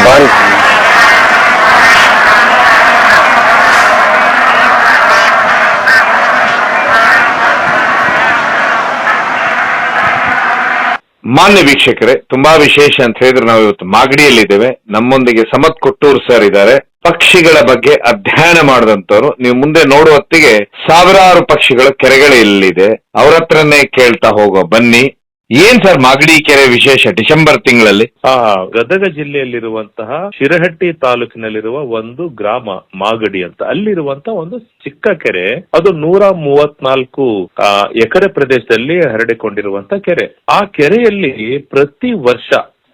ಬನ್ ಮಾನ್ಯ ವೀಕ್ಷಕರೇ, ತುಂಬಾ ವಿಶೇಷ ಅಂತ ಹೇಳಿದ್ರೆ ನಾವು ಇವತ್ತು ಮಾಗಡಿಯಲ್ಲಿದ್ದೇವೆ. ನಮ್ಮೊಂದಿಗೆ ಸಮತ್ ಕೊಟ್ಟೂರ್ ಸರ್ ಇದ್ದಾರೆ. ಪಕ್ಷಿಗಳ ಬಗ್ಗೆ ಅಧ್ಯಯನ ಮಾಡಿದಂತವ್ರು. ನೀವು ಮುಂದೆ ನೋಡುವ ಹೊತ್ತಿಗೆ ಸಾವಿರಾರು ಪಕ್ಷಿಗಳ ಕೆರೆಗಳಿಲ್ಲಿದೆ. ಅವ್ರ ಹತ್ರನೇ ಕೇಳ್ತಾ ಹೋಗೋ ಬನ್ನಿ. ಏನ್ ಸರ್ ಮಾಗಡಿ ಕೆರೆ ವಿಶೇಷ ಡಿಸೆಂಬರ್ ತಿಂಗಳಲ್ಲಿ? ಗದಗ ಜಿಲ್ಲೆಯಲ್ಲಿರುವಂತಹ ಶಿರಹಟ್ಟಿ ತಾಲೂಕಿನಲ್ಲಿರುವ ಒಂದು ಗ್ರಾಮ ಮಾಗಡಿ ಅಂತ, ಅಲ್ಲಿರುವಂತಹ ಒಂದು ಚಿಕ್ಕ ಕೆರೆ. ಅದು 134 ಎಕರೆ ಪ್ರದೇಶದಲ್ಲಿ ಹರಡಿಕೊಂಡಿರುವಂತಹ ಕೆರೆ. ಆ ಕೆರೆಯಲ್ಲಿ ಪ್ರತಿ ವರ್ಷ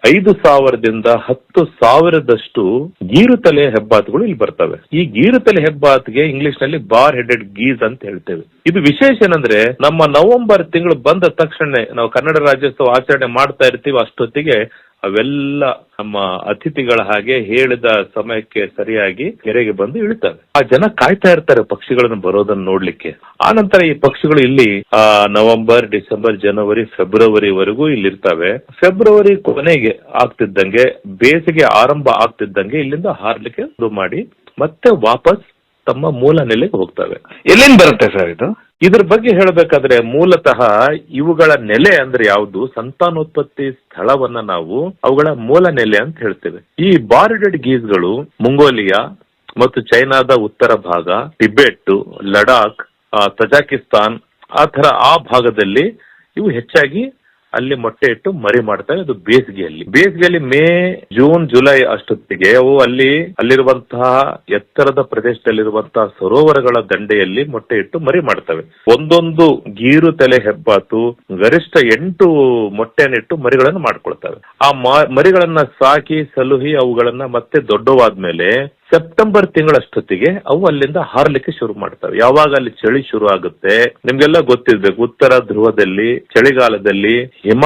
5,000ದಿಂದ 10,000ದಷ್ಟು ಗೀರುತಲೆ ಹೆಬ್ಬಾತುಗಳು ಇಲ್ಲಿ ಬರ್ತವೆ. ಈ ಗೀರುತಲೆ ಹೆಬ್ಬಾತ್ಗೆ ಇಂಗ್ಲಿಷ್ ನಲ್ಲಿ ಬಾರ್ ಹೆಡೆಡ್ ಗೀಸ್ ಅಂತ ಹೇಳ್ತೇವೆ. ಇದು ವಿಶೇಷ ಏನಂದ್ರೆ, ನಮ್ಮ ನವೆಂಬರ್ ತಿಂಗಳು ಬಂದ ತಕ್ಷಣ ನಾವು ಕನ್ನಡ ರಾಜ್ಯೋತ್ಸವ ಆಚರಣೆ ಮಾಡ್ತಾ ಇರ್ತೀವಿ. ಅಷ್ಟೊತ್ತಿಗೆ ಅವೆಲ್ಲ ನಮ್ಮ ಅತಿಥಿಗಳ ಹಾಗೆ ಹೇಳಿದ ಸಮಯಕ್ಕೆ ಸರಿಯಾಗಿ ಕೆರೆಗೆ ಬಂದು ಇಳಿತವೆ. ಆ ಜನ ಕಾಯ್ತಾ ಇರ್ತಾರೆ ಪಕ್ಷಿಗಳನ್ನು ಬರೋದನ್ನ ನೋಡ್ಲಿಕ್ಕೆ. ಆ ನಂತರ ಈ ಪಕ್ಷಿಗಳು ಇಲ್ಲಿ ನವೆಂಬರ್, ಡಿಸೆಂಬರ್, ಜನವರಿ, ಫೆಬ್ರವರಿವರೆಗೂ ಇಲ್ಲಿರ್ತವೆ. ಫೆಬ್ರವರಿ ಕೊನೆಗೆ ಆಗ್ತಿದ್ದಂಗೆ, ಬೇಸಿಗೆ ಆರಂಭ ಆಗ್ತಿದ್ದಂಗೆ ಇಲ್ಲಿಂದ ಹಾರ್ಲಿಕ್ಕೆ ಶುರು ಮಾಡಿ ಮತ್ತೆ ವಾಪಸ್ ತಮ್ಮ ಮೂಲ ನೆಲೆಗೆ ಹೋಗ್ತವೆ. ಎಲ್ಲಿಂದ ಬರುತ್ತೆ ಸರ್ ಇದು? ಇದ್ರ ಬಗ್ಗೆ ಹೇಳಬೇಕಾದ್ರೆ, ಮೂಲತಃ ಇವುಗಳ ನೆಲೆ ಅಂದ್ರೆ ಯಾವುದು, ಸಂತಾನೋತ್ಪತ್ತಿ ಸ್ಥಳವನ್ನ ನಾವು ಅವುಗಳ ಮೂಲ ನೆಲೆ ಅಂತ ಹೇಳ್ತೇವೆ. ಈ ಬಾರ್ಡೆಡ್ ಗೀಸ್ಗಳು ಮಂಗೋಲಿಯಾ ಮತ್ತು ಚೈನಾದ ಉತ್ತರ ಭಾಗ, ಟಿಬೆಟ್, ಲಡಾಖ್, ತಜಾಕಿಸ್ತಾನ್ ಆ ಭಾಗದಲ್ಲಿ ಇವು ಹೆಚ್ಚಾಗಿ ಅಲ್ಲಿ ಮೊಟ್ಟೆ ಇಟ್ಟು ಮರಿ ಮಾಡ್ತವೆ. ಅದು ಬೇಸಿಗೆಯಲ್ಲಿ ಮೇ, ಜೂನ್, ಜುಲೈ ಅಷ್ಟೊತ್ತಿಗೆ ಅವು ಅಲ್ಲಿರುವಂತಹ ಎತ್ತರದ ಪ್ರದೇಶದಲ್ಲಿರುವಂತಹ ಸರೋವರಗಳ ದಂಡೆಯಲ್ಲಿ ಮೊಟ್ಟೆ ಇಟ್ಟು ಮರಿ ಮಾಡ್ತವೆ. ಒಂದೊಂದು ಗೀರು ತಲೆ ಹೆಬ್ಬಾತು ಗರಿಷ್ಠ 8 ಮೊಟ್ಟೆಯನ್ನಿಟ್ಟು ಮರಿಗಳನ್ನು ಮಾಡ್ಕೊಳ್ತವೆ. ಆ ಮರಿಗಳನ್ನ ಸಾಕಿ ಸಲುಹಿ ಅವುಗಳನ್ನ ಮತ್ತೆ ದೊಡ್ಡವಾದ್ಮೇಲೆ ಸೆಪ್ಟೆಂಬರ್ ತಿಂಗಳಷ್ಟೊತ್ತಿಗೆ ಅವು ಅಲ್ಲಿಂದ ಹಾರಲಿಕ್ಕೆ ಶುರು ಮಾಡ್ತವೆ. ಯಾವಾಗ ಅಲ್ಲಿ ಚಳಿ ಶುರು ಆಗುತ್ತೆ, ನಿಮ್ಗೆಲ್ಲ ಗೊತ್ತಿರ್ಬೇಕು, ಉತ್ತರ ಧ್ರುವದಲ್ಲಿ ಚಳಿಗಾಲದಲ್ಲಿ ಹಿಮ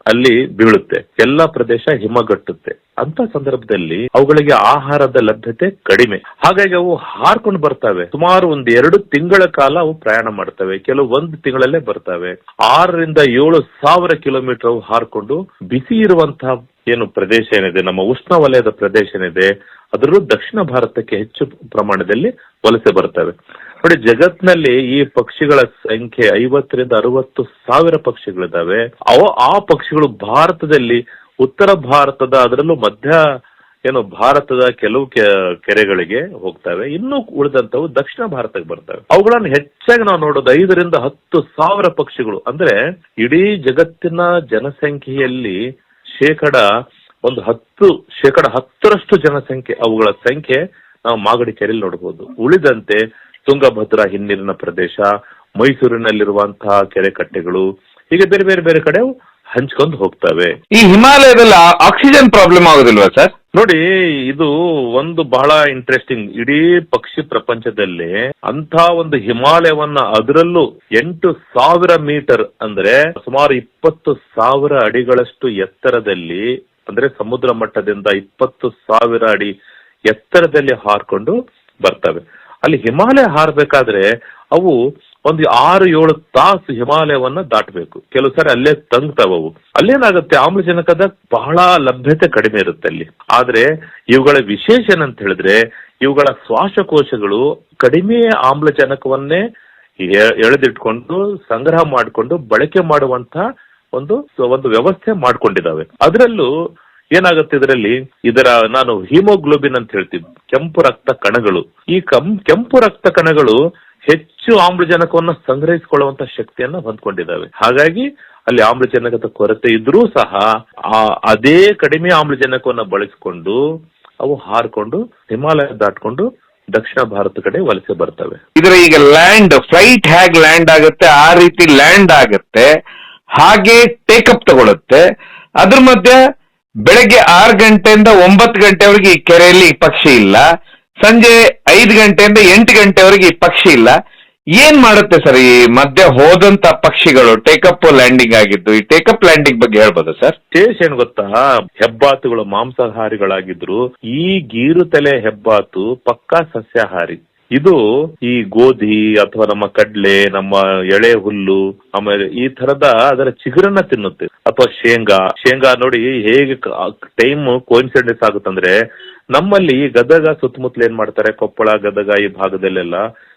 ಅಲ್ಲಿ ಬೀಳುತ್ತೆ, ಎಲ್ಲಾ ಪ್ರದೇಶ ಹಿಮಗಟ್ಟುತ್ತೆ. ಅಂತ ಸಂದರ್ಭದಲ್ಲಿ ಅವುಗಳಿಗೆ ಆಹಾರದ ಲಭ್ಯತೆ ಕಡಿಮೆ. ಹಾಗಾಗಿ ಅವು ಹಾರ್ಕೊಂಡು ಬರ್ತವೆ. ಸುಮಾರು 1-2 ತಿಂಗಳ ಕಾಲ ಅವು ಪ್ರಯಾಣ ಮಾಡ್ತವೆ. ಕೆಲವು 1 ತಿಂಗಳಲ್ಲೇ ಬರ್ತವೆ. 6,000 to 7,000 ಕಿಲೋಮೀಟರ್ ಅವು ಹಾರ್ಕೊಂಡು ಬಿಸಿ ಇರುವಂತಹ ಏನು ಪ್ರದೇಶ ಏನಿದೆ, ನಮ್ಮ ಉಷ್ಣ ವಲಯದ ಪ್ರದೇಶ ಏನಿದೆ, ಅದರಲ್ಲೂ ದಕ್ಷಿಣ ಭಾರತಕ್ಕೆ ಹೆಚ್ಚು ಪ್ರಮಾಣದಲ್ಲಿ ವಲಸೆ ಬರ್ತವೆ. ನೋಡಿ, ಜಗತ್ನಲ್ಲಿ ಈ ಪಕ್ಷಿಗಳ ಸಂಖ್ಯೆ 50,000 to 60,000 ಪಕ್ಷಿಗಳಿದಾವೆ. ಆ ಪಕ್ಷಿಗಳು ಭಾರತದಲ್ಲಿ ಉತ್ತರ ಭಾರತದ, ಅದರಲ್ಲೂ ಭಾರತದ ಕೆಲವು ಕೆರೆಗಳಿಗೆ ಹೋಗ್ತವೆ. ಇನ್ನು ಉಳಿದಂತವು ದಕ್ಷಿಣ ಭಾರತಕ್ಕೆ ಬರ್ತವೆ. ಅವುಗಳನ್ನು ಹೆಚ್ಚಾಗಿ ನಾವು ನೋಡೋದು 5,000 to 10,000 ಪಕ್ಷಿಗಳು. ಅಂದ್ರೆ ಇಡೀ ಜಗತ್ತಿನ ಜನಸಂಖ್ಯೆಯಲ್ಲಿ ಶೇಕಡ 10% ಜನಸಂಖ್ಯೆ, ಅವುಗಳ ಸಂಖ್ಯೆ ನಾವು ಮಾಗಡಿ ಕೆರೆಯಲ್ಲಿ ನೋಡಬಹುದು. ಉಳಿದಂತೆ ತುಂಗಭದ್ರಾ ಹಿನ್ನೀರಿನ ಪ್ರದೇಶ, ಮೈಸೂರಿನಲ್ಲಿರುವಂತಹ ಕೆರೆ ಕಟ್ಟೆಗಳು, ಹೀಗೆ ಬೇರೆ ಬೇರೆ ಕಡೆ ಹಂಚ್ಕೊಂಡು ಹೋಗ್ತವೆ. ಈ ಹಿಮಾಲಯದಲ್ಲಿ ಆಕ್ಸಿಜನ್ ಪ್ರಾಬ್ಲಮ್ ಆಗೋದಿಲ್ವಾ ಸರ್? ನೋಡಿ, ಇದು ಒಂದು ಬಹಳ ಇಂಟ್ರೆಸ್ಟಿಂಗ್. ಇಡೀ ಪಕ್ಷಿ ಪ್ರಪಂಚದಲ್ಲಿ ಅಂತ ಒಂದು ಹಿಮಾಲಯವನ್ನ, ಅದರಲ್ಲೂ 8,000 ಮೀಟರ್ ಅಂದ್ರೆ ಸುಮಾರು 20,000 ಅಡಿಗಳಷ್ಟು ಎತ್ತರದಲ್ಲಿ, ಅಂದ್ರೆ ಸಮುದ್ರ ಮಟ್ಟದಿಂದ 20,000 ಅಡಿ ಎತ್ತರದಲ್ಲಿ ಹಾರ್ಕೊಂಡು ಬರ್ತವೆ. ಅಲ್ಲಿ ಹಿಮಾಲಯ ಹಾರಬೇಕಾದ್ರೆ ಅವು ಒಂದು 6-7 ತಾಸು ಹಿಮಾಲಯವನ್ನ ದಾಟಬೇಕು. ಕೆಲವು ಸಾರಿ ಅಲ್ಲೇ ತಂಗ್ತಾವವು. ಅಲ್ಲೇನಾಗುತ್ತೆ, ಆಮ್ಲಜನಕದ ಬಹಳ ಲಭ್ಯತೆ ಕಡಿಮೆ ಇರುತ್ತೆ ಅಲ್ಲಿ. ಆದ್ರೆ ಇವುಗಳ ವಿಶೇಷ ಏನಂತ ಹೇಳಿದ್ರೆ, ಇವುಗಳ ಶ್ವಾಸಕೋಶಗಳು ಕಡಿಮೆ ಆಮ್ಲಜನಕವನ್ನೇ ಎಳೆದಿಟ್ಕೊಂಡು ಸಂಗ್ರಹ ಮಾಡಿಕೊಂಡು ಬಳಕೆ ಮಾಡುವಂತ ಒಂದು ವ್ಯವಸ್ಥೆ ಮಾಡ್ಕೊಂಡಿದ್ದಾವೆ. ಅದರಲ್ಲೂ ಏನಾಗುತ್ತೆ, ನಾನು ಹಿಮೋಗ್ಲೋಬಿನ್ ಅಂತ ಹೇಳ್ತೀವಿ, ಕೆಂಪು ರಕ್ತ ಕಣಗಳು. ಈ ಕೆಂಪು ರಕ್ತ ಕಣಗಳು ಹೆಚ್ಚು ಆಮ್ಲಜನಕವನ್ನು ಸಂಗ್ರಹಿಸಿಕೊಳ್ಳುವಂತ ಶಕ್ತಿಯನ್ನ ಹೊಂದ್ಕೊಂಡಿದ್ದಾವೆ. ಹಾಗಾಗಿ ಅಲ್ಲಿ ಆಮ್ಲಜನಕದ ಕೊರತೆ ಇದ್ರೂ ಸಹ ಅದೇ ಕಡಿಮೆ ಆಮ್ಲಜನಕವನ್ನ ಬಳಸಿಕೊಂಡು ಅವು ಹಾರ್ಕೊಂಡು ಹಿಮಾಲಯ ದಾಟ್ಕೊಂಡು ದಕ್ಷಿಣ ಭಾರತ ಕಡೆ ವಲಸೆ ಬರ್ತವೆ. ಇದ್ರ ಈಗ ಫ್ಲೈಟ್ ಹೇಗೆ ಲ್ಯಾಂಡ್ ಆಗುತ್ತೆ, ಆ ರೀತಿ ಲ್ಯಾಂಡ್ ಆಗುತ್ತೆ, ಹಾಗೆ ಟೇಕಪ್ ತಗೊಳುತ್ತೆ. ಅದ್ರ ಮಧ್ಯೆ ಬೆಳಗ್ಗೆ 6 ಗಂಟೆಯಿಂದ 9 ಗಂಟೆವರೆಗೆ ಈ ಕೆರೆಯಲ್ಲಿ ಪಕ್ಷಿ ಇಲ್ಲ, ಸಂಜೆ 5 ಗಂಟೆಯಿಂದ 8 ಗಂಟೆವರೆಗೆ ಈ ಪಕ್ಷಿ ಇಲ್ಲ. ಏನ್ ಮಾಡುತ್ತೆ ಸರ್ ಈ ಮಧ್ಯೆ ಹೋದಂತ ಪಕ್ಷಿಗಳು ಟೇಕಪ್ ಲ್ಯಾಂಡಿಂಗ್ ಆಗಿದ್ದು? ಈ ಟೇಕಪ್ ಲ್ಯಾಂಡಿಂಗ್ ಬಗ್ಗೆ ಹೇಳ್ಬೋದು ಸರ್? ವಿಶೇಷ ಏನ್ ಗೊತ್ತಾ, ಹೆಬ್ಬಾತುಗಳು ಮಾಂಸಾಹಾರಿಗಳಾಗಿದ್ರು ಈ ಗೀರುತಲೆ ಹೆಬ್ಬಾತು ಪಕ್ಕಾ ಸಸ್ಯಾಹಾರಿ. ಇದು ಈ ಗೋಧಿ ಅಥವಾ ನಮ್ಮ ಕಡ್ಲೆ, ನಮ್ಮ ಎಳೆ ಹುಲ್ಲು, ಆಮೇಲೆ ಈ ತರದ ಅದರ ಚಿಗುರನ್ನ ತಿನ್ನುತ್ತೆ. ಅಥವಾ ಶೇಂಗಾ ನೋಡಿ ಹೇಗೆ ಟೈಮ್ ಕೋಇನ್ಸಿಡೆನ್ಸ್ ಆಗುತ್ತಂದ್ರೆ, ನಮ್ಮಲ್ಲಿ ಗದಗ ಸುತ್ತಮುತ್ತಲು ಏನ್ ಮಾಡ್ತಾರೆ, ಕೊಪ್ಪಳ ಗದಗ ಈ ಭಾಗದಲ್ಲೆಲ್ಲ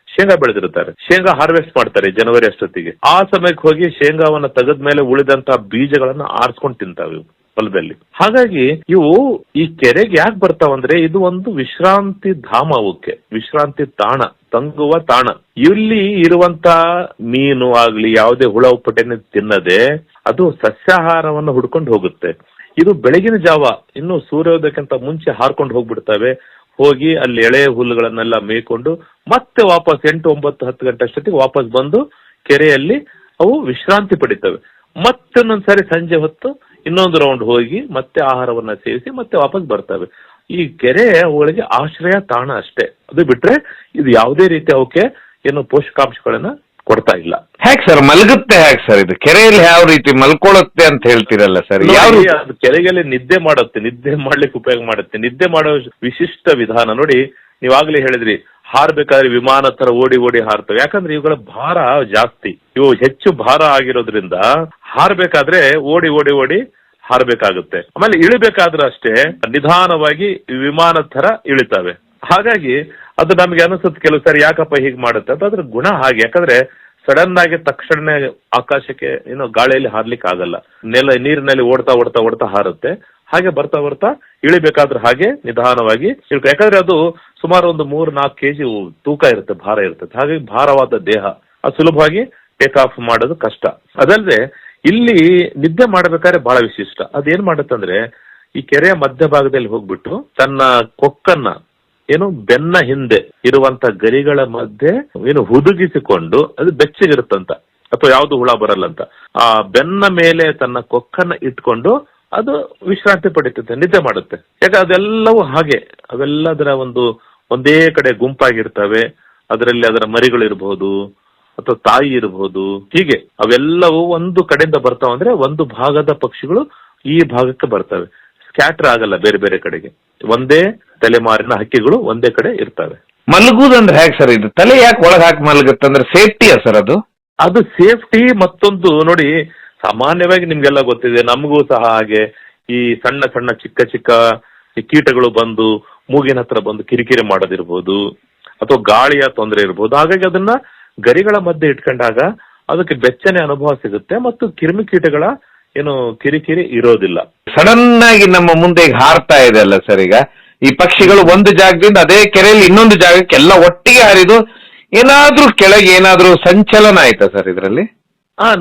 ಶೇಂಗಾ ಬೆಳೆದಿರ್ತಾರೆ. ಶೇಂಗಾ ಹಾರ್ವೆಸ್ಟ್ ಮಾಡ್ತಾರೆ ಜನವರಿ ಅಷ್ಟೊತ್ತಿಗೆ. ಆ ಸಮಯಕ್ಕೆ ಹೋಗಿ ಶೇಂಗಾವನ್ನ ತೆಗೆದ್ಮೇಲೆ ಉಳಿದಂತಹ ಬೀಜಗಳನ್ನ ಆರಿಸ್ಕೊಂಡು ತಿಂತಾವೆ ಹೊಲದಲ್ಲಿ. ಹಾಗಾಗಿ ಇವು ಈ ಕೆರೆಗೆ ಯಾಕೆ ಬರ್ತಾವಂದ್ರೆ, ಇದು ಒಂದು ವಿಶ್ರಾಂತಿ ಧಾಮ, ಅವಕ್ಕೆ ವಿಶ್ರಾಂತಿ ತಾಣ, ತಂಗುವ ತಾಣ. ಇಲ್ಲಿ ಇರುವಂತ ಮೀನು ಆಗ್ಲಿ ಯಾವುದೇ ಹುಳ ಉಪ್ಪಟೆನ ತಿನ್ನದೆ ಅದು ಸಸ್ಯಾಹಾರವನ್ನು ಹುಡ್ಕೊಂಡು ಹೋಗುತ್ತೆ. ಇದು ಬೆಳಗಿನ ಜಾವ ಇನ್ನು ಸೂರ್ಯೋದಯಕ್ಕಿಂತ ಮುಂಚೆ ಹಾರ್ಕೊಂಡು ಹೋಗ್ಬಿಡ್ತವೆ. ಹೋಗಿ ಅಲ್ಲಿ ಎಳೆ ಹುಲ್ಲುಗಳನ್ನೆಲ್ಲ ಮೇಯ್ಕೊಂಡು ಮತ್ತೆ ವಾಪಸ್ 8, 9, 10 ಗಂಟೆ ಅಷ್ಟೊತ್ತಿಗೆ ವಾಪಸ್ ಬಂದು ಕೆರೆಯಲ್ಲಿ ಅವು ವಿಶ್ರಾಂತಿ ಪಡಿತವೆ. ಮತ್ತೊಂದೊಂದ್ಸರಿ ಸಂಜೆ ಹೊತ್ತು ಇನ್ನೊಂದು ರೌಂಡ್ ಹೋಗಿ ಮತ್ತೆ ಆಹಾರವನ್ನ ಸೇವಿಸಿ ಮತ್ತೆ ವಾಪಸ್ ಬರ್ತವೆ. ಈ ಕೆರೆ ಅವುಗಳಿಗೆ ಆಶ್ರಯ ತಾಣ ಅಷ್ಟೇ. ಅದು ಬಿಟ್ರೆ ಇದು ಯಾವುದೇ ರೀತಿ ಅವಕ್ಕೆ ಏನು ಪೋಷಕಾಂಶಗಳನ್ನ ಕೊಡ್ತಾ ಇಲ್ಲ. ಹೇಗೆ ಸರ್ ಮಲಗುತ್ತೆ? ಹೇಗೆ ಸರ್ ಇದು ಕೆರೆಯಲ್ಲಿ ಯಾವ ರೀತಿ ಮಲ್ಕೊಳ್ಳುತ್ತೆ ಅಂತ ಹೇಳ್ತೀರಲ್ಲ ಸರ್? ಯಾವ ಕೆರೆಯಲ್ಲಿ ನಿದ್ದೆ ಮಾಡುತ್ತೆ, ನಿದ್ದೆ ಮಾಡ್ಲಿಕ್ಕೆ ಉಪಯೋಗ ಮಾಡುತ್ತೆ. ನಿದ್ದೆ ಮಾಡೋ ವಿಶಿಷ್ಟ ವಿಧಾನ ನೋಡಿ, ನೀವಾಗ್ಲೇ ಹೇಳಿದ್ರಿ ಹಾರ್ಬೇಕಾದ್ರೆ ವಿಮಾನ ತರ ಓಡಿ ಓಡಿ ಹಾರ್ತವೆ. ಯಾಕಂದ್ರೆ ಇವುಗಳ ಭಾರ ಜಾಸ್ತಿ, ಇವು ಹೆಚ್ಚು ಭಾರ ಆಗಿರೋದ್ರಿಂದ ಹಾರ್ಬೇಕಾದ್ರೆ ಓಡಿ ಓಡಿ ಓಡಿ ಹಾರಬೇಕಾಗುತ್ತೆ. ಆಮೇಲೆ ಇಳಿಬೇಕಾದ್ರೂ ಅಷ್ಟೇ ನಿಧಾನವಾಗಿ ವಿಮಾನ ತರ ಇಳಿತವೆ. ಹಾಗಾಗಿ ಅದು ನಮ್ಗೆ ಅನಿಸುತ್ತೆ ಕೆಲವು ಸಾರಿ ಯಾಕಪ್ಪ ಹೀಗೆ ಮಾಡುತ್ತೆ ಅಂತ. ಅದ್ರ ಗುಣ ಹಾಗೆ. ಯಾಕಂದ್ರೆ ಸಡನ್ ಆಗಿ ತಕ್ಷಣ ಆಕಾಶಕ್ಕೆ ಏನೋ ಗಾಳಿಯಲ್ಲಿ ಹಾರ್ಲಿಕ್ಕೆ ಆಗಲ್ಲ, ನೀರಿನಲ್ಲಿ ಓಡ್ತಾ ಓಡ್ತಾ ಓಡ್ತಾ ಹಾರುತ್ತೆ. ಹಾಗೆ ಬರ್ತಾ ಬರ್ತಾ ಇಳಿಬೇಕಾದ್ರೂ ಹಾಗೆ ನಿಧಾನವಾಗಿ ಇಳ್ಕೊ. ಯಾಕಂದ್ರೆ ಅದು ಸುಮಾರು ಒಂದು 3-4 ಕೆಜಿ ತೂಕ ಇರುತ್ತೆ, ಭಾರ ಇರ್ತದೆ. ಹಾಗಾಗಿ ಭಾರವಾದ ದೇಹ, ಅದು ಸುಲಭವಾಗಿ ಟೇಕ್ ಆಫ್ ಮಾಡೋದು ಕಷ್ಟ. ಅದಲ್ಲದೆ ಇಲ್ಲಿ ನಿದ್ದೆ ಮಾಡಬೇಕಾದ್ರೆ ಬಹಳ ವಿಶಿಷ್ಟ. ಅದೇನ್ ಮಾಡುತ್ತಂದ್ರೆ, ಈ ಕೆರೆಯ ಮಧ್ಯಭಾಗದಲ್ಲಿ ಹೋಗ್ಬಿಟ್ಟು ತನ್ನ ಕೊಕ್ಕನ್ನ ಏನು ಬೆನ್ನ ಹಿಂದೆ ಇರುವಂತ ಗರಿಗಳ ಮಧ್ಯೆ ಏನು ಹುದುಗಿಸಿಕೊಂಡು, ಅದು ಬೆಚ್ಚಗಿರುತ್ತಂತ ಅಥವಾ ಯಾವ್ದು ಹುಳ ಬರಲ್ಲಂತ, ಆ ಬೆನ್ನ ಮೇಲೆ ತನ್ನ ಕೊಕ್ಕನ್ನ ಇಟ್ಕೊಂಡು ಅದು ವಿಶ್ರಾಂತಿ ಪಡಿತದೆ, ನಿದ್ದೆ ಮಾಡುತ್ತೆ. ಯಾಕೆ ಅದೆಲ್ಲವೂ ಹಾಗೆ, ಅವೆಲ್ಲದರ ಒಂದೇ ಕಡೆ ಗುಂಪಾಗಿರ್ತವೆ. ಅದರಲ್ಲಿ ಅದರ ಮರಿಗಳು ಇರಬಹುದು ಅಥವಾ ತಾಯಿ ಇರಬಹುದು. ಹೀಗೆ ಅವೆಲ್ಲವೂ ಒಂದು ಕಡೆಯಿಂದ ಬರ್ತಾವಂದ್ರೆ ಒಂದು ಭಾಗದ ಪಕ್ಷಿಗಳು ಈ ಭಾಗಕ್ಕೆ ಬರ್ತವೆ, ಸ್ಕ್ಯಾಟರ್ ಆಗಲ್ಲ ಬೇರೆ ಬೇರೆ ಕಡೆಗೆ. ಒಂದೇ ತಲೆಮಾರಿನ ಹಕ್ಕಿಗಳು ಒಂದೇ ಕಡೆ ಇರ್ತವೆ. ಮಲಗುದಂದ್ರೆ ಹೇಗೆ ಸರ್? ಇದು ತಲೆ ಯಾಕೆ ಒಳಗೆ ಹಾಕಿ ಮಲಗುತ್ತಂದ್ರೆ ಸೇಫ್ಟಿಯಾ ಸರ್? ಅದು ಸೇಫ್ಟಿ. ಮತ್ತೊಂದು ನೋಡಿ, ಸಾಮಾನ್ಯವಾಗಿ ನಿಮ್ಗೆಲ್ಲ ಗೊತ್ತಿದೆ, ನಮಗೂ ಸಹ ಹಾಗೆ ಈ ಸಣ್ಣ ಸಣ್ಣ ಚಿಕ್ಕ ಚಿಕ್ಕ ಕೀಟಗಳು ಬಂದು ಮೂಗಿನ ಹತ್ರ ಬಂದು ಕಿರಿಕಿರಿ ಮಾಡೋದಿರ್ಬೋದು ಅಥವಾ ಗಾಳಿಯ ತೊಂದರೆ ಇರ್ಬೋದು. ಹಾಗಾಗಿ ಅದನ್ನ ಗರಿಗಳ ಮಧ್ಯೆ ಇಟ್ಕೊಂಡಾಗ ಅದಕ್ಕೆ ಬೆಚ್ಚನೆ ಅನುಭವ ಸಿಗುತ್ತೆ ಮತ್ತು ಕ್ರಿಮಿಕೀಟಗಳ ಏನು ಕಿರಿಕಿರಿ ಇರೋದಿಲ್ಲ. ಸಡನ್ ಆಗಿ ನಮ್ಮ ಮುಂದೆ ಈಗ ಹಾರ್ತಾ ಇದೆ ಅಲ್ಲ ಸರ್, ಈಗ ಈ ಪಕ್ಷಿಗಳು ಒಂದು ಜಾಗದಿಂದ ಅದೇ ಕೆರೆಯಲ್ಲಿ ಇನ್ನೊಂದು ಜಾಗಕ್ಕೆ ಎಲ್ಲ ಒಟ್ಟಿಗೆ ಹಾರಿದು ಏನಾದ್ರೂ ಕೆಳಗೆ ಏನಾದ್ರೂ ಸಂಚಲನ ಆಯ್ತಾ ಸರ್ ಇದರಲ್ಲಿ?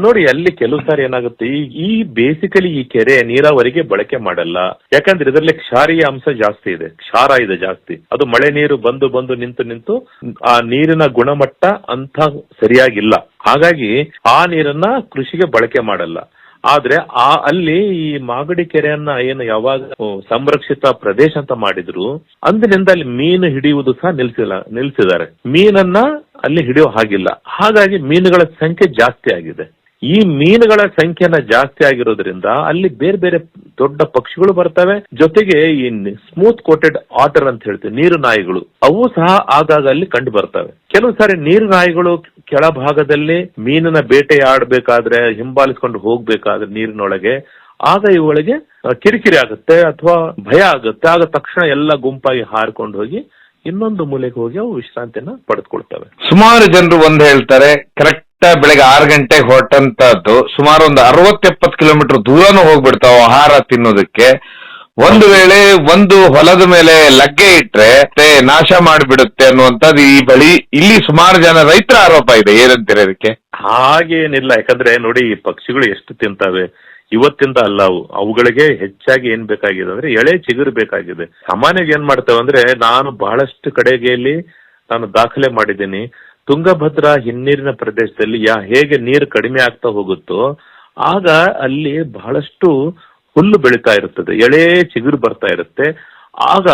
ನೋಡಿ, ಅಲ್ಲಿ ಕೆಲವು ಸಾರಿ ಏನಾಗುತ್ತೆ, ಈ ಬೇಸಿಕಲಿ ಈ ಕೆರೆ ನೀರಾವರಿಗೆ ಬಳಕೆ ಮಾಡಲ್ಲ. ಯಾಕಂದ್ರೆ ಇದರಲ್ಲಿ ಕ್ಷಾರೀಯ ಅಂಶ ಜಾಸ್ತಿ ಇದೆ, ಕ್ಷಾರ ಇದೆ ಜಾಸ್ತಿ. ಅದು ಮಳೆ ನೀರು ಬಂದು ಬಂದು ನಿಂತು ಆ ನೀರಿನ ಗುಣಮಟ್ಟ ಅಂತ ಸರಿಯಾಗಿಲ್ಲ. ಹಾಗಾಗಿ ಆ ನೀರನ್ನ ಕೃಷಿಗೆ ಬಳಕೆ ಮಾಡಲ್ಲ. ಆದ್ರೆ ಅಲ್ಲಿ ಈ ಮಾಗಡಿ ಕೆರೆಯನ್ನ ಏನು ಯಾವಾಗ ಸಂರಕ್ಷಿತ ಪ್ರದೇಶ ಅಂತ ಮಾಡಿದ್ರು, ಅಂದಿನಿಂದ ಅಲ್ಲಿ ಮೀನು ಹಿಡಿಯುವುದು ಸಹ ನಿಲ್ಸಿದ್ದಾರೆ. ಮೀನನ್ನ ಅಲ್ಲಿ ಹಿಡಿಯೋ ಹಾಗಿಲ್ಲ. ಹಾಗಾಗಿ ಮೀನುಗಳ ಸಂಖ್ಯೆ ಜಾಸ್ತಿ ಆಗಿದೆ. ಈ ಮೀನುಗಳ ಸಂಖ್ಯೆನ ಜಾಸ್ತಿ ಆಗಿರೋದ್ರಿಂದ ಅಲ್ಲಿ ಬೇರೆ ಬೇರೆ ದೊಡ್ಡ ಪಕ್ಷಿಗಳು ಬರ್ತವೆ. ಜೊತೆಗೆ ಈ ಸ್ಮೂತ್ ಕೋಟೆಡ್ ಆಟರ್ ಅಂತ ಹೇಳ್ತೀವಿ, ನೀರು ನಾಯಿಗಳು, ಅವು ಸಹ ಆಗಾಗ ಅಲ್ಲಿ ಕಂಡು ಬರ್ತವೆ. ಕೆಲವು ಸಾರಿ ನೀರು ನಾಯಿಗಳು ಕೆಳಭಾಗದಲ್ಲಿ ಮೀನಿನ ಬೇಟೆಯಾಡಬೇಕಾದ್ರೆ ಹಿಂಬಾಲಿಸ್ಕೊಂಡು ಹೋಗ್ಬೇಕಾದ್ರೆ ನೀರಿನೊಳಗೆ, ಆಗ ಇವುಗಳಿಗೆ ಕಿರಿಕಿರಿ ಆಗುತ್ತೆ ಅಥವಾ ಭಯ ಆಗುತ್ತೆ. ಆಗ ತಕ್ಷಣ ಎಲ್ಲ ಗುಂಪಾಗಿ ಹಾರ್ಕೊಂಡು ಹೋಗಿ ಇನ್ನೊಂದು ಮೂಲೆಗೆ ಹೋಗಿ ಅವು ವಿಶ್ರಾಂತಿಯನ್ನ ಪಡೆದುಕೊಳ್ತವೆ. ಸುಮಾರು ಜನರು ಒಂದು ಹೇಳ್ತಾರೆ, ಕರೆಕ್ಟ್ ಬೆಳಗ್ಗೆ 6 ಗಂಟೆಗೆ ಹೊರಟಂತದ್ದು ಸುಮಾರು ಒಂದು 60-70 ಕಿಲೋಮೀಟರ್ ದೂರನೂ ಹೋಗ್ಬಿಡ್ತಾವ ಆಹಾರ ತಿನ್ನೋದಕ್ಕೆ. ಒಂದು ವೇಳೆ ಒಂದು ಹೊಲದ ಮೇಲೆ ಲಗ್ಗೆ ಇಟ್ರೆ ನಾಶ ಮಾಡಿಬಿಡುತ್ತೆ ಅನ್ನುವಂಥದ್ದು ಇಲ್ಲಿ ಸುಮಾರು ಜನ ರೈತರ ಆರೋಪ ಇದೆ. ಏನಂತೀರ ಇದಕ್ಕೆ? ಹಾಗೇನಿಲ್ಲ. ಯಾಕಂದ್ರೆ ನೋಡಿ, ಈ ಪಕ್ಷಿಗಳು ಎಷ್ಟು ತಿಂತಾವೆ, ಇವತ್ತಿಂದ ಅಲ್ಲ. ಅವುಗಳಿಗೆ ಹೆಚ್ಚಾಗಿ ಏನ್ ಬೇಕಾಗಿದೆ ಅಂದ್ರೆ ಎಳೆ ಚಿಗುರು ಬೇಕಾಗಿದೆ. ಸಾಮಾನ್ಯವಾಗಿ ಏನ್ ಮಾಡ್ತೇವೆ ಅಂದ್ರೆ, ನಾನು ಬಹಳಷ್ಟು ಕಡೆಗೆಯಲ್ಲಿ ನಾನು ದಾಖಲೆ ಮಾಡಿದ್ದೀನಿ, ತುಂಗಭದ್ರಾ ಹಿನ್ನೀರಿನ ಪ್ರದೇಶದಲ್ಲಿ ಹೇಗೆ ನೀರು ಕಡಿಮೆ ಆಗ್ತಾ ಹೋಗುತ್ತೋ ಆಗ ಅಲ್ಲಿ ಬಹಳಷ್ಟು ಹುಲ್ಲು ಬೆಳೀತಾ ಇರುತ್ತದೆ, ಎಳೆ ಚಿಗುರು ಬರ್ತಾ ಇರುತ್ತೆ. ಆಗ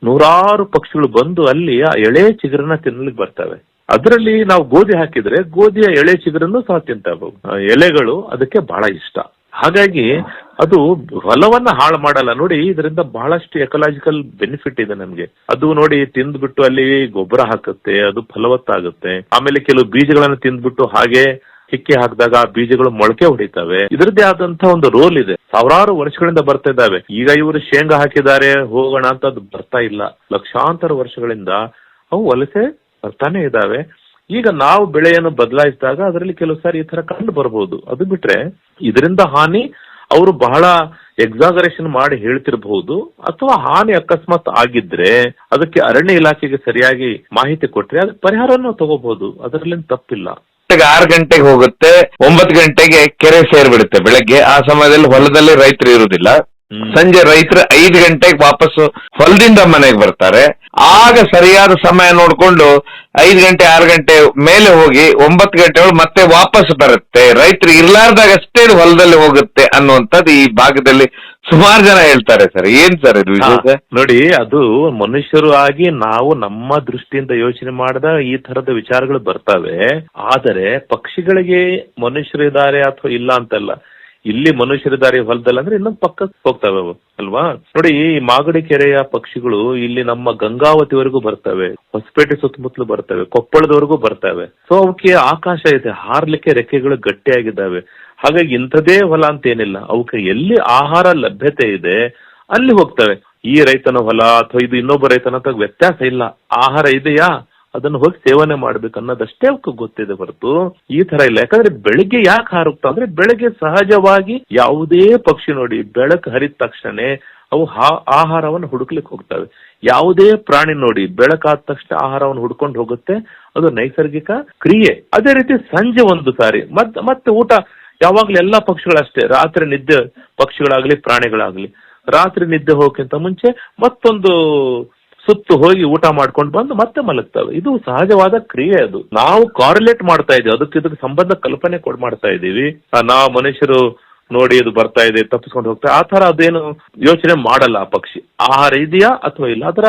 ನೂರಾರು ಪಕ್ಷಿಗಳು ಬಂದು ಅಲ್ಲಿ ಆ ಎಳೆ ಚಿಗುರನ್ನ ತಿನ್ನಲಿಕ್ಕೆ ಬರ್ತವೆ. ಅದರಲ್ಲಿ ನಾವು ಗೋಧಿ ಹಾಕಿದ್ರೆ ಗೋಧಿಯ ಎಳೆ ಚಿಗುರನ್ನು ಸಹ ತಿಂತಾವೆ. ಎಲೆಗಳು ಅದಕ್ಕೆ ಬಹಳ ಇಷ್ಟ. ಹಾಗಾಗಿ ಅದು ಹೊಲವನ್ನ ಹಾಳು ಮಾಡಲ್ಲ ನೋಡಿ. ಇದರಿಂದ ಬಹಳಷ್ಟು ಎಕಲಾಜಿಕಲ್ ಬೆನಿಫಿಟ್ ಇದೆ ನಮ್ಗೆ. ಅದು ನೋಡಿ ತಿಂದ್ಬಿಟ್ಟು ಅಲ್ಲಿ ಗೊಬ್ಬರ ಹಾಕುತ್ತೆ, ಅದು ಫಲವತ್ತಾಗುತ್ತೆ. ಆಮೇಲೆ ಕೆಲವು ಬೀಜಗಳನ್ನು ತಿಂದ್ಬಿಟ್ಟು ಹಾಗೆ ಹಿಕ್ಕಿ ಹಾಕಿದಾಗ ಆ ಬೀಜಗಳು ಮೊಳಕೆ ಹೊಡಿತವೆ. ಇದರದ್ದೇ ಆದಂತ ಒಂದು ರೋಲ್ ಇದೆ, ಸಾವಿರಾರು ವರ್ಷಗಳಿಂದ ಬರ್ತಾ ಇದ್ದಾವೆ. ಈಗ ಇವರು ಶೇಂಗಾ ಹಾಕಿದ್ದಾರೆ ಹೋಗೋಣ ಅಂತ ಅದು ಬರ್ತಾ ಇಲ್ಲ, ಲಕ್ಷಾಂತರ ವರ್ಷಗಳಿಂದ ಅವು ವಲಸೆ ಬರ್ತಾನೆ ಇದ್ದಾವೆ. ಈಗ ನಾವು ಬೆಳೆಯನ್ನು ಬದಲಾಯಿಸಿದಾಗ ಅದರಲ್ಲಿ ಕೆಲವು ಸಾರಿ ಈ ತರ ಕಂಡು ಬರಬಹುದು. ಅದು ಬಿಟ್ರೆ ಇದರಿಂದ ಹಾನಿ ಅವರು ಬಹಳ ಎಕ್ಸಾಗರೇಷನ್ ಮಾಡಿ ಹೇಳ್ತಿರಬಹುದು, ಅಥವಾ ಹಾನಿ ಅಕಸ್ಮಾತ್ ಆಗಿದ್ರೆ ಅದಕ್ಕೆ ಅರಣ್ಯ ಇಲಾಖೆಗೆ ಸರಿಯಾಗಿ ಮಾಹಿತಿ ಕೊಟ್ರೆ ಅದಕ್ಕೆ ಪರಿಹಾರವನ್ನು ತಗೋಬಹುದು, ಅದರಲ್ಲಿ ತಪ್ಪಿಲ್ಲ. 6 ಗಂಟೆಗೆ ಹೋಗುತ್ತೆ, 9 ಗಂಟೆಗೆ ಕೆರೆ ಸೇರ್ಬಿಡುತ್ತೆ. ಬೆಳಗ್ಗೆ ಆ ಸಮಯದಲ್ಲಿ ಹೊಲದಲ್ಲಿ ರೈತರು ಇರುವುದಿಲ್ಲ. ಸಂಜೆ ರೈತರು 5 ಗಂಟೆಗೆ ವಾಪಸ್ಸು ಹೊಲದಿಂದ ಮನೆಗೆ ಬರ್ತಾರೆ. ಆಗ ಸರಿಯಾದ ಸಮಯ ನೋಡ್ಕೊಂಡು 5 ಗಂಟೆ 6 ಗಂಟೆ ಮೇಲೆ ಹೋಗಿ 9 ಗಂಟೆ ಮತ್ತೆ ವಾಪಸ್ ಬರುತ್ತೆ. ರೈತರು ಇರ್ಲಾರ್ದಾಗ ಅಷ್ಟೇ ಹೊಲದಲ್ಲಿ ಹೋಗುತ್ತೆ ಅನ್ನುವಂಥದ್ದು ಈ ಭಾಗದಲ್ಲಿ ಸುಮಾರು ಜನ ಹೇಳ್ತಾರೆ. ಸರ್ ಏನ್ ಸರ್ ಇದು ವಿಷಯ? ನೋಡಿ, ಅದು ಮನುಷ್ಯರು ಆಗಿ ನಾವು ನಮ್ಮ ದೃಷ್ಟಿಯಿಂದ ಯೋಚನೆ ಮಾಡಿದ ಈ ತರದ ವಿಚಾರಗಳು ಬರ್ತವೆ. ಆದರೆ ಪಕ್ಷಿಗಳಿಗೆ ಮನುಷ್ಯರು ಇದ್ದಾರೆ ಅಥವಾ ಇಲ್ಲ ಅಂತಲ್ಲ. ಇಲ್ಲಿ ಮನುಷ್ಯರಿದ್ದಾರೆ ಹೊಲದಲ್ಲಿ ಅಂದ್ರೆ ಇನ್ನೊಂದು ಪಕ್ಕಕ್ಕೆ ಹೋಗ್ತವೆ ಅಲ್ವಾ. ನೋಡಿ, ಈ ಮಾಗಡಿ ಕೆರೆಯ ಪಕ್ಷಿಗಳು ಇಲ್ಲಿ ನಮ್ಮ ಗಂಗಾವತಿವರೆಗೂ ಬರ್ತವೆ, ಹೊಸಪೇಟೆ ಸುತ್ತಮುತ್ತಲು ಬರ್ತವೆ, ಕೊಪ್ಪಳದವರೆಗೂ ಬರ್ತವೆ. ಸೊ ಅವಕ್ಕೆ ಆಕಾಶ ಇದೆ, ಹಾರ್ಲಿಕ್ಕೆ ರೆಕ್ಕೆಗಳು ಗಟ್ಟಿಯಾಗಿದ್ದಾವೆ. ಹಾಗಾಗಿ ಇಂಥದೇ ಹೊಲ ಅಂತ ಏನಿಲ್ಲ, ಅವಕ್ಕೆ ಎಲ್ಲಿ ಆಹಾರ ಲಭ್ಯತೆ ಇದೆ ಅಲ್ಲಿ ಹೋಗ್ತವೆ. ಈ ರೈತನ ಹೊಲ ಅಥವಾ ಇದು ಇನ್ನೊಬ್ಬ ರೈತನ ಅಂತ ವ್ಯತ್ಯಾಸ ಇಲ್ಲ. ಆಹಾರ ಇದೆಯಾ ಅದನ್ನು ಹೋಗಿ ಸೇವನೆ ಮಾಡ್ಬೇಕು ಅನ್ನೋದಷ್ಟೇ ಅವಕ್ಕೆ ಗೊತ್ತಿದೆ ಹೊರತು ಈ ತರ ಇಲ್ಲ. ಯಾಕಂದ್ರೆ ಬೆಳಿಗ್ಗೆ ಯಾಕೆ ಹಾರುತ್ತಾ ಅಂದ್ರೆ ಬೆಳಗ್ಗೆ ಸಹಜವಾಗಿ ಯಾವುದೇ ಪಕ್ಷಿ ನೋಡಿ ಬೆಳಕು ಹರಿದ ತಕ್ಷಣ ಅವು ಆಹಾರವನ್ನು ಹುಡುಕ್ಲಿಕ್ಕೆ ಹೋಗ್ತವೆ. ಯಾವುದೇ ಪ್ರಾಣಿ ನೋಡಿ ಬೆಳಕಾದ ತಕ್ಷಣ ಆಹಾರವನ್ನು ಹುಡ್ಕೊಂಡು ಹೋಗುತ್ತೆ, ಅದು ನೈಸರ್ಗಿಕ ಕ್ರಿಯೆ. ಅದೇ ರೀತಿ ಸಂಜೆ ಒಂದು ಸಾರಿ ಮತ್ತೆ ಊಟ. ಯಾವಾಗ್ಲೂ ಎಲ್ಲಾ ಪಕ್ಷಿಗಳಷ್ಟೇ, ರಾತ್ರಿ ನಿದ್ದೆ ಪಕ್ಷಿಗಳಾಗ್ಲಿ ಪ್ರಾಣಿಗಳಾಗ್ಲಿ ರಾತ್ರಿ ನಿದ್ದೆ ಹೋಗಕ್ಕಿಂತ ಮುಂಚೆ ಮತ್ತೊಂದು ಸುತ್ತು ಹೋಗಿ ಊಟ ಮಾಡ್ಕೊಂಡು ಬಂದು ಮತ್ತೆ ಮಲಗ್ತವೆ. ಇದು ಸಹಜವಾದ ಕ್ರಿಯೆ. ಅದು ನಾವು ಕಾರ್ಯುಲೇಟ್ ಮಾಡ್ತಾ ಇದೀವಿ, ಇದಕ್ಕೆ ಸಂಬಂಧ ಕಲ್ಪನೆ ಮಾಡ್ತಾ ಇದೀವಿ. ನಾವು ಮನುಷ್ಯರು ನೋಡಿ ಇದು ಬರ್ತಾ ಇದೆ ತಪ್ಪಿಸ್ಕೊಂಡು ಹೋಗ್ತಾ ಆ ತರ ಅದೇನು ಯೋಚನೆ ಮಾಡಲ್ಲ. ಆ ಪಕ್ಷಿ ಆಹಾರ ಇದೆಯಾ ಅಥವಾ ಇಲ್ಲ, ಅದರ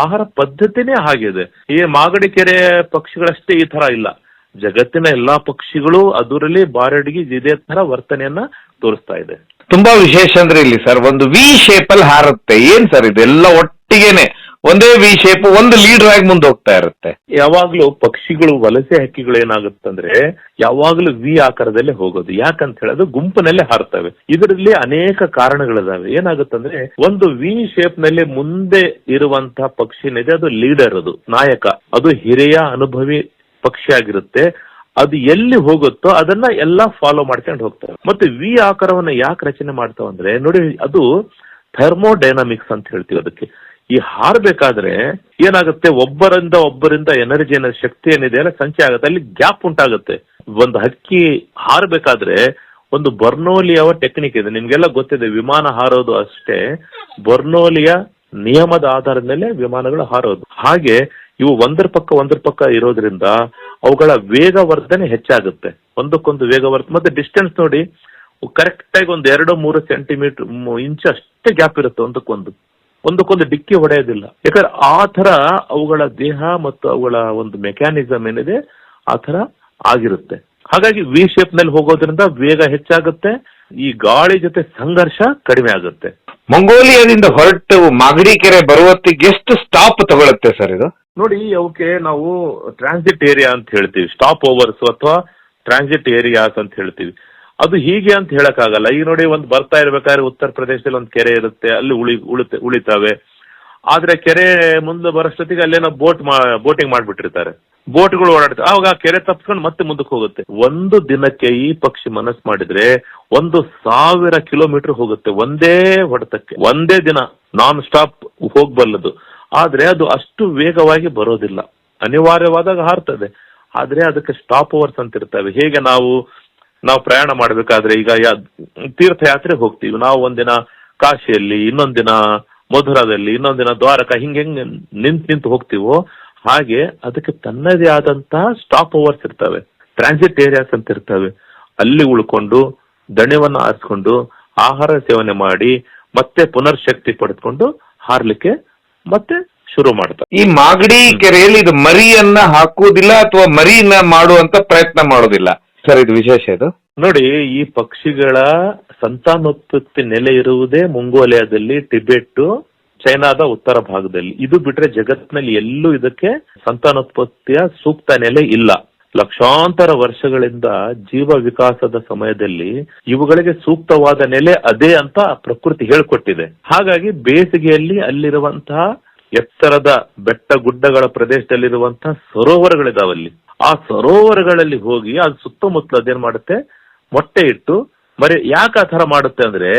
ಆಹಾರ ಪದ್ಧತಿನೇ ಹಾಗಿದೆ. ಈ ಮಾಗಡಿ ಕೆರೆ ಪಕ್ಷಿಗಳಷ್ಟೇ ಈ ತರ ಇಲ್ಲ, ಜಗತ್ತಿನ ಎಲ್ಲಾ ಪಕ್ಷಿಗಳು ಅದರಲ್ಲಿ ಬಾರಡಿಗೆ ಇದೇ ತರ ವರ್ತನೆಯನ್ನ ತೋರಿಸ್ತಾ ಇದೆ. ತುಂಬಾ ವಿಶೇಷ ಅಂದ್ರೆ ಇಲ್ಲಿ ಸರ್ ಒಂದು ವಿ ಶೇಪ್ ಅಲ್ಲಿ ಹಾರುತ್ತೆ. ಏನ್ ಸರ್ ಇದೆಲ್ಲ ಒಟ್ಟಿಗೆನೆ ಒಂದೇ ವಿ ಶೇಪ್, ಒಂದು ಲೀಡರ್ ಆಗಿ ಮುಂದೆ ಹೋಗ್ತಾ ಇರುತ್ತೆ. ಯಾವಾಗ್ಲೂ ಪಕ್ಷಿಗಳು ವಲಸೆ ಹಕ್ಕಿಗಳು ಏನಾಗುತ್ತಂದ್ರೆ ಯಾವಾಗ್ಲೂ ವಿ ಆಕಾರದಲ್ಲೇ ಹೋಗೋದು. ಯಾಕಂತ ಹೇಳೋದು ಗುಂಪಿನಲ್ಲೇ ಹಾರ್ತವೆ. ಇದರಲ್ಲಿ ಅನೇಕ ಕಾರಣಗಳಿದಾವೆ. ಏನಾಗುತ್ತಂದ್ರೆ ಒಂದು ವಿ ಶೇಪ್ ನಲ್ಲಿ ಮುಂದೆ ಇರುವಂತಹ ಪಕ್ಷಿ ಏನಿದೆ ಅದು ಲೀಡರ್, ಅದು ನಾಯಕ, ಅದು ಹಿರಿಯ ಅನುಭವಿ ಪಕ್ಷಿ ಆಗಿರುತ್ತೆ. ಅದು ಎಲ್ಲಿ ಹೋಗುತ್ತೋ ಅದನ್ನ ಎಲ್ಲಾ ಫಾಲೋ ಮಾಡ್ಕೊಂಡು ಹೋಗ್ತವೆ. ಮತ್ತೆ ವಿ ಆಕಾರವನ್ನ ಯಾಕೆ ರಚನೆ ಮಾಡ್ತಾವಂದ್ರೆ ನೋಡಿ, ಅದು ಥರ್ಮೋಡೈನಾಮಿಕ್ಸ್ ಅಂತ ಹೇಳ್ತೀವಿ. ಅದಕ್ಕೆ ಈ ಹಾರಬೇಕಾದ್ರೆ ಏನಾಗುತ್ತೆ, ಒಬ್ಬರಿಂದ ಎನರ್ಜಿ ಶಕ್ತಿ ಏನಿದೆ ಅಲ್ಲ ಸಂಚಯ ಆಗುತ್ತೆ, ಅಲ್ಲಿ ಗ್ಯಾಪ್ ಉಂಟಾಗುತ್ತೆ. ಒಂದು ಹಕ್ಕಿ ಹಾರಬೇಕಾದ್ರೆ ಒಂದು ಬರ್ನೋಲಿಯ ಟೆಕ್ನಿಕ್ ಇದೆ, ನಿಮ್ಗೆಲ್ಲ ಗೊತ್ತಿದೆ. ವಿಮಾನ ಹಾರೋದು ಅಷ್ಟೇ ಬರ್ನೋಲಿಯ ನಿಯಮದ ಆಧಾರದ ಮೇಲೆ ವಿಮಾನಗಳು ಹಾರೋದು. ಹಾಗೆ ಇವು ಒಂದರ ಪಕ್ಕ ಇರೋದ್ರಿಂದ ಅವುಗಳ ವೇಗವರ್ಧನೆ ಹೆಚ್ಚಾಗುತ್ತೆ, ಒಂದಕ್ಕೊಂದು ವೇಗವರ್ಧನೆ. ಮತ್ತೆ ಡಿಸ್ಟೆನ್ಸ್ ನೋಡಿ ಕರೆಕ್ಟ್ ಆಗಿ 2-3 ಸೆಂಟಿಮೀಟರ್ ಇಂಚ್ ಅಷ್ಟೇ ಗ್ಯಾಪ್ ಇರುತ್ತೆ ಒಂದಕ್ಕೊಂದು ಡಿಕ್ಕಿ ಹೊಡೆಯೋದಿಲ್ಲ. ಯಾಕಂದ್ರೆ ಆ ತರ ಅವುಗಳ ದೇಹ ಮತ್ತು ಅವುಗಳ ಒಂದು ಮೆಕ್ಯಾನಿಸಮ್ ಏನಿದೆ ಆ ತರ ಆಗಿರುತ್ತೆ. ಹಾಗಾಗಿ ವಿ ಶೇಪ್ ನಲ್ಲಿ ಹೋಗೋದ್ರಿಂದ ವೇಗ ಹೆಚ್ಚಾಗುತ್ತೆ, ಈ ಗಾಳಿ ಜೊತೆ ಸಂಘರ್ಷ ಕಡಿಮೆ ಆಗುತ್ತೆ. ಮಂಗೋಲಿಯಾದಿಂದ ಹೊರಟು ಮಾಗಡಿ ಕೆರೆ ಬರುವತ್ತಿಗೆ ಎಷ್ಟು ಸ್ಟಾಪ್ ತಗೊಳುತ್ತೆ ಸರ್ ಇದು? ನೋಡಿ, ಅವಕ್ಕೆ ನಾವು ಟ್ರಾನ್ಸಿಟ್ ಏರಿಯಾ ಅಂತ ಹೇಳ್ತೀವಿ, ಸ್ಟಾಪ್ ಓವರ್ಸ್ ಅಥವಾ ಟ್ರಾನ್ಸಿಟ್ ಏರಿಯಾಸ್ ಅಂತ ಹೇಳ್ತೀವಿ. ಅದು ಹೀಗೆ ಅಂತ ಹೇಳಕ್ ಆಗಲ್ಲ. ಈಗ ನೋಡಿ, ಒಂದು ಬರ್ತಾ ಇರ್ಬೇಕಾದ್ರೆ ಉತ್ತರ ಪ್ರದೇಶದಲ್ಲಿ ಒಂದು ಕೆರೆ ಇರುತ್ತೆ, ಅಲ್ಲಿ ಉಳಿತಾವೆ. ಆದ್ರೆ ಕೆರೆ ಮುಂದೆ ಬರೋಷ್ಟೊತ್ತಿಗೆ ಅಲ್ಲೇನೋ ಬೋಟಿಂಗ್ ಮಾಡ್ಬಿಟ್ಟಿರ್ತಾರೆ, ಬೋಟ್ಗಳು ಓಡಾಡ್ತವೆ. ಆವಾಗ ಆ ಕೆರೆ ತಪ್ಪಿಸ್ಕೊಂಡು ಮತ್ತೆ ಮುಂದಕ್ಕೆ ಹೋಗುತ್ತೆ. ಒಂದು ದಿನಕ್ಕೆ ಈ ಪಕ್ಷಿ ಮನಸ್ಸು ಮಾಡಿದ್ರೆ 1000 ಕಿಲೋಮೀಟರ್ ಹೋಗುತ್ತೆ ಒಂದೇ ಹೊಡೆತಕ್ಕೆ. ಒಂದೇ ದಿನ ನಾನ್ ಸ್ಟಾಪ್ ಹೋಗ್ಬಲ್ಲದು. ಆದ್ರೆ ಅದು ಅಷ್ಟು ವೇಗವಾಗಿ ಬರೋದಿಲ್ಲ, ಅನಿವಾರ್ಯವಾದಾಗ ಹಾರ್ತದೆ. ಆದ್ರೆ ಅದಕ್ಕೆ ಸ್ಟಾಪ್ ಓವರ್ಸ್ ಅಂತ ಇರ್ತವೆ. ಹೇಗೆ ನಾವು ಪ್ರಯಾಣ ಮಾಡ್ಬೇಕಾದ್ರೆ ಈಗ ತೀರ್ಥಯಾತ್ರೆ ಹೋಗ್ತೀವಿ, ನಾವು ಒಂದಿನ ಕಾಶಿಯಲ್ಲಿ, ಇನ್ನೊಂದಿನ ಮಧುರಾದಲ್ಲಿ, ಇನ್ನೊಂದಿನ ದ್ವಾರಕ, ಹಿಂಗೆ ನಿಂತು ಹೋಗ್ತೀವೋ ಹಾಗೆ ಅದಕ್ಕೆ ತನ್ನದೇ ಆದಂತಹ ಸ್ಟಾಪ್ ಓವರ್ಸ್ ಇರ್ತವೆ, ಟ್ರಾನ್ಸಿಟ್ ಏರಿಯಾಸ್ ಅಂತ ಇರ್ತವೆ. ಅಲ್ಲಿ ಉಳ್ಕೊಂಡು ದಣಿವನ್ನ ಆರಿಸ್ಕೊಂಡು ಆಹಾರ ಸೇವನೆ ಮಾಡಿ ಮತ್ತೆ ಪುನರ್ಶಕ್ತಿ ಪಡೆದುಕೊಂಡು ಹಾರ್ಲಿಕ್ಕೆ ಮತ್ತೆ ಶುರು ಮಾಡ್ತಾರೆ. ಈ ಮಾಗಡಿ ಕೆರೆಯಲ್ಲಿ ಇದು ಮರಿಯನ್ನ ಹಾಕುವುದಿಲ್ಲ ಅಥವಾ ಮರಿಯನ್ನ ಮಾಡುವಂತ ಪ್ರಯತ್ನ ಮಾಡೋದಿಲ್ಲ ಸರ್, ಇದು ವಿಶೇಷ ಇದು. ನೋಡಿ, ಈ ಪಕ್ಷಿಗಳ ಸಂತಾನೋತ್ಪತ್ತಿ ನೆಲೆ ಇರುವುದೇ ಮಂಗೋಲಿಯಾದಲ್ಲಿ, ಟಿಬೆಟ್, ಚೈನಾದ ಉತ್ತರ ಭಾಗದಲ್ಲಿ. ಇದು ಬಿಟ್ರೆ ಜಗತ್ತಿನಲ್ಲಿ ಎಲ್ಲೂ ಇದಕ್ಕೆ ಸಂತಾನೋತ್ಪತ್ತಿಯ ಸೂಕ್ತ ನೆಲೆ ಇಲ್ಲ. ಲಕ್ಷಾಂತರ ವರ್ಷಗಳಿಂದ ಜೀವ ವಿಕಾಸದ ಸಮಯದಲ್ಲಿ ಇವುಗಳಿಗೆ ಸೂಕ್ತವಾದ ನೆಲೆ ಅದೇ ಅಂತ ಪ್ರಕೃತಿ ಹೇಳ್ಕೊಟ್ಟಿದೆ. ಹಾಗಾಗಿ ಬೇಸಿಗೆಯಲ್ಲಿ ಅಲ್ಲಿರುವಂತಹ ಎತ್ತರದ ಬೆಟ್ಟ ಗುಡ್ಡಗಳ ಪ್ರದೇಶದಲ್ಲಿರುವಂತಹ ಸರೋವರಗಳಿದಾವಲ್ಲಿ, ಆ ಸರೋವರಗಳಲ್ಲಿ ಹೋಗಿ ಅದು ಸುತ್ತಮುತ್ತಲು ಅದೇನ್ ಮಾಡುತ್ತೆ, ಮೊಟ್ಟೆ ಇಟ್ಟು ಯಾಕೆ ಆ ತರ ಮಾಡುತ್ತೆ ಅಂದ್ರೆ,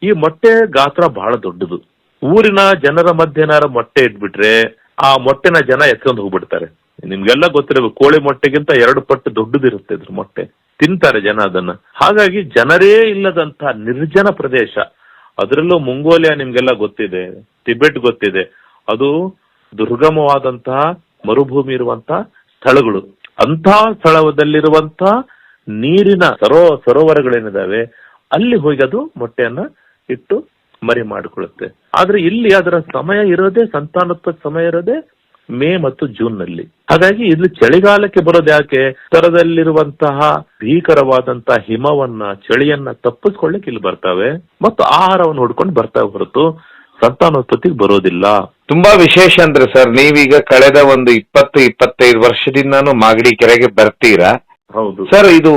ಈ ಮೊಟ್ಟೆ ಗಾತ್ರ ಬಹಳ ದೊಡ್ಡದು. ಊರಿನ ಜನರ ಮಧ್ಯನಾರ ಮೊಟ್ಟೆ ಇಟ್ಬಿಟ್ರೆ ಆ ಮೊಟ್ಟೆನ ಜನ ಎತ್ಕೊಂಡು ಹೋಗ್ಬಿಡ್ತಾರೆ. ನಿಮ್ಗೆಲ್ಲ ಗೊತ್ತಿರಬೇಕು, ಕೋಳಿ ಮೊಟ್ಟೆಗಿಂತ 2 ಪಟ್ಟು ದೊಡ್ಡದಿರುತ್ತೆ ಇದ್ರ ಮೊಟ್ಟೆ, ತಿಂತಾರೆ ಜನ ಅದನ್ನ. ಹಾಗಾಗಿ ಜನರೇ ಇಲ್ಲದಂತ ನಿರ್ಜನ ಪ್ರದೇಶ, ಅದರಲ್ಲೂ ಮಂಗೋಲಿಯಾ ನಿಮ್ಗೆಲ್ಲ ಗೊತ್ತಿದೆ, ಟಿಬೆಟ್ ಗೊತ್ತಿದೆ, ಅದು ದುರ್ಗಮವಾದಂತಹ ಮರುಭೂಮಿ ಇರುವಂತಹ ಸ್ಥಳಗಳು. ಅಂತಹ ಸ್ಥಳದಲ್ಲಿರುವಂತಹ ನೀರಿನ ಸರೋವರಗಳೇನಿದಾವೆ ಅಲ್ಲಿ ಹೋಗಿ ಅದು ಮೊಟ್ಟೆಯನ್ನ ಇಟ್ಟು ಮರಿ ಮಾಡಿಕೊಳ್ಳುತ್ತೆ. ಆದ್ರೆ ಇಲ್ಲಿ ಅದರ ಸಮಯ ಇರೋದೇ, ಸಂತಾನೋತ್ಪತ್ತಿ ಸಮಯ ಇರೋದೇ ಮೇ ಮತ್ತು ಜೂನ್ ನಲ್ಲಿ. ಹಾಗಾಗಿ ಇಲ್ಲಿ ಚಳಿಗಾಲಕ್ಕೆ ಬರೋದು ಯಾಕೆ, ಉತ್ತರದಲ್ಲಿರುವಂತಹ ಭೀಕರವಾದಂತಹ ಹಿಮವನ್ನ, ಚಳಿಯನ್ನ ತಪ್ಪಿಸ್ಕೊಳ್ಳಿಕ್ಕೆ ಇಲ್ಲಿ ಬರ್ತಾವೆ ಮತ್ತು ಆಹಾರವನ್ನು ಹುಡ್ಕೊಂಡು ಬರ್ತಾವೆ ಹೊರತು ಸಂತಾನೋತ್ಪತ್ತಿಗೆ ಬರೋದಿಲ್ಲ. ತುಂಬಾ ವಿಶೇಷ ಅಂದ್ರೆ ಸರ್, ನೀವೀಗ ಕಳೆದ ಒಂದು 20-25 ವರ್ಷದಿಂದಾನು ಮಾಗಡಿ ಕೆರೆಗೆ ಬರ್ತೀರಾ. ಹೌದು ಸರ್, ಇದು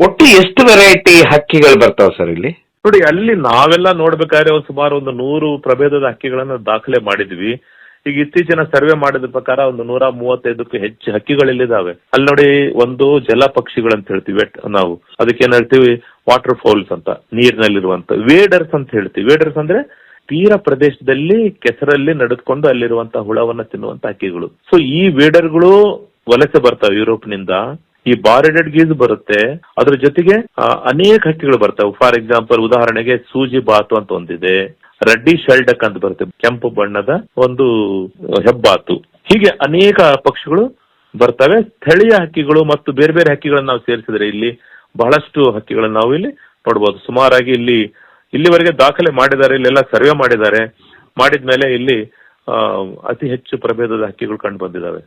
ಒಟ್ಟು ಎಷ್ಟು ವೆರೈಟಿ ಹಕ್ಕಿಗಳು ಬರ್ತಾವ ಸರ್ ಇಲ್ಲಿ? ನೋಡಿ, ಅಲ್ಲಿ ನಾವೆಲ್ಲ ನೋಡ್ಬೇಕಾದ್ರೆ ಸುಮಾರು 100 ಪ್ರಭೇದದ ಹಕ್ಕಿಗಳನ್ನ ದಾಖಲೆ ಮಾಡಿದ್ವಿ. ಈಗ ಇತ್ತೀಚಿನ ಸರ್ವೆ ಮಾಡಿದ ಪ್ರಕಾರ 135ಕ್ಕೂ ಹೆಚ್ಚು ಹಕ್ಕಿಗಳಿಲ್ಲಿದ್ದಾವೆ. ಅಲ್ಲಿ ನೋಡಿ, ಒಂದು ಜಲ ಪಕ್ಷಿಗಳಂತ ಹೇಳ್ತೀವಿ ನಾವು, ಅದಕ್ಕೇನ್ ಹೇಳ್ತೀವಿ, ವಾಟರ್ ಫೌಲ್ಸ್ ಅಂತ, ನೀರಿನಲ್ಲಿರುವಂತ. ವೇಡರ್ಸ್ ಅಂತ ಹೇಳ್ತೀವಿ. ವೇಡರ್ಸ್ ಅಂದ್ರೆ ತೀರ ಪ್ರದೇಶದಲ್ಲಿ ಕೆಸರಲ್ಲಿ ನಡೆದುಕೊಂಡು ಅಲ್ಲಿರುವಂತಹ ಹುಳವನ್ನ ತಿನ್ನುವಂತ ಹಕ್ಕಿಗಳು. ಸೊ ಈ ವೇಡರ್ಗಳು ವಲಸೆ ಬರ್ತಾವೆ ಯುರೋಪ್ನಿಂದ. ಈ ಬಾರೆಡೆಡ್ ಗೀಸ್ ಬರುತ್ತೆ, ಅದ್ರ ಜೊತೆಗೆ ಅನೇಕ ಹಕ್ಕಿಗಳು ಬರ್ತಾವೆ. ಫಾರ್ ಎಕ್ಸಾಂಪಲ್, ಉದಾಹರಣೆಗೆ ಸೂಜಿ ಬಾತು ಅಂತ ಒಂದಿದೆ, ರೆಡ್ಡಿ ಶೆಲ್ಡಕ್ ಅಂತ ಬರುತ್ತೆ, ಕೆಂಪು ಬಣ್ಣದ ಒಂದು ಹೆಬ್ಬಾತು. ಹೀಗೆ ಅನೇಕ ಪಕ್ಷಿಗಳು ಬರ್ತವೆ. ಸ್ಥಳೀಯ ಹಕ್ಕಿಗಳು ಮತ್ತು ಬೇರೆ ಬೇರೆ ಹಕ್ಕಿಗಳನ್ನ ನಾವು ಸೇರಿಸಿದ್ರೆ ಇಲ್ಲಿ ಬಹಳಷ್ಟು ಹಕ್ಕಿಗಳನ್ನ ನಾವು ಇಲ್ಲಿ ನೋಡ್ಬೋದು. ಸುಮಾರಾಗಿ ಇಲ್ಲಿವರೆಗೆ ದಾಖಲೆ ಮಾಡಿದ್ದಾರೆ, ಇಲ್ಲೆಲ್ಲ ಸರ್ವೆ ಮಾಡಿದ್ದಾರೆ. ಮಾಡಿದ್ಮೇಲೆ ಇಲ್ಲಿ ಅತಿ ಹೆಚ್ಚು ಪ್ರಭೇದದ ಹಕ್ಕಿಗಳು ಕಂಡು ಬಂದಿದ್ದಾವೆ.